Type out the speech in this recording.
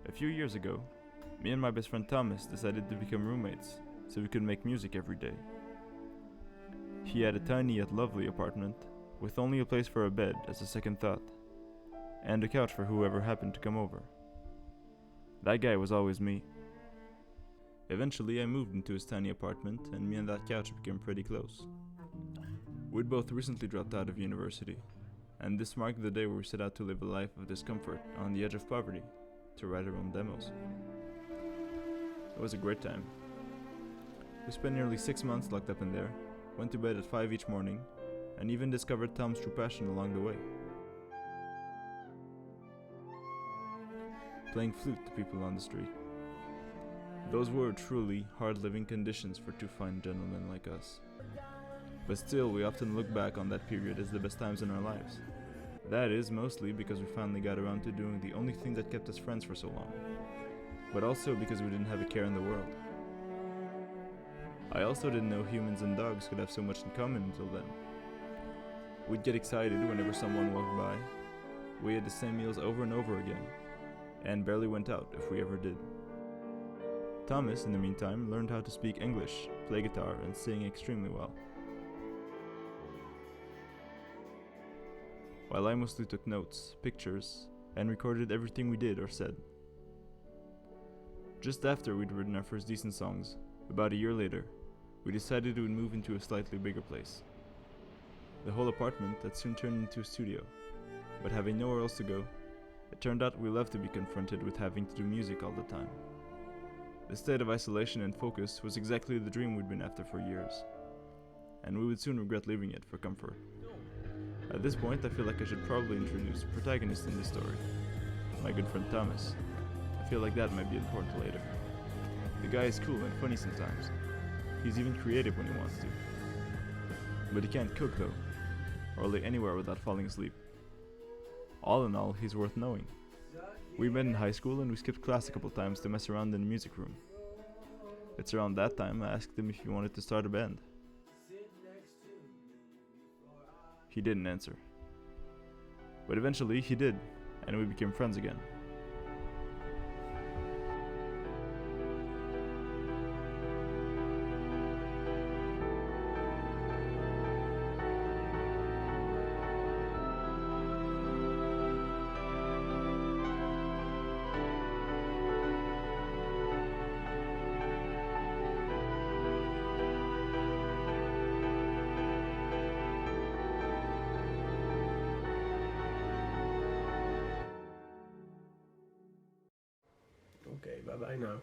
A few years ago, me and my best friend Thomas decided to become roommates so we could make music every day. He had a tiny yet lovely apartment, with only a place for a bed as a second thought, and a couch for whoever happened to come over. That guy was always me. Eventually I moved into his tiny apartment and me and that couch became pretty close. We'd both recently dropped out of university, and this marked the day where we set out to live a life of discomfort on the edge of poverty, to write our own demos. It was a great time. We spent nearly 6 months locked up in there, went to bed at 5 each morning, and even discovered Tom's true passion along the way. Playing flute to people on the street. Those were truly hard living conditions for two fine gentlemen like us. But still, we often look back on that period as the best times in our lives. That is mostly because we finally got around to doing the only thing that kept us friends for so long. But also because we didn't have a care in the world. I also didn't know humans and dogs could have so much in common until then. We'd get excited whenever someone walked by. We ate the same meals over and over again, and barely went out if we ever did. Thomas, in the meantime, learned how to speak English, play guitar, and sing extremely well. While I mostly took notes, pictures, and recorded everything we did or said. Just after we'd written our first decent songs, about a year later, we decided we would move into a slightly bigger place. The whole apartment had soon turned into a studio, but having nowhere else to go, it turned out we loved to be confronted with having to do music all the time. The state of isolation and focus was exactly the dream we'd been after for years, and we would soon regret leaving it for comfort. At this point, I feel like I should probably introduce the protagonist in this story, my good friend Thomas. I feel like that might be important later. The guy is cool and funny sometimes. He's even creative when he wants to. But he can't cook though, or lay anywhere without falling asleep. All in all, he's worth knowing. We met in high school and we skipped class a couple times to mess around in the music room. It's around that time I asked him if he wanted to start a band. He didn't answer. But eventually he did, and we became friends again. Okay, bye bye now.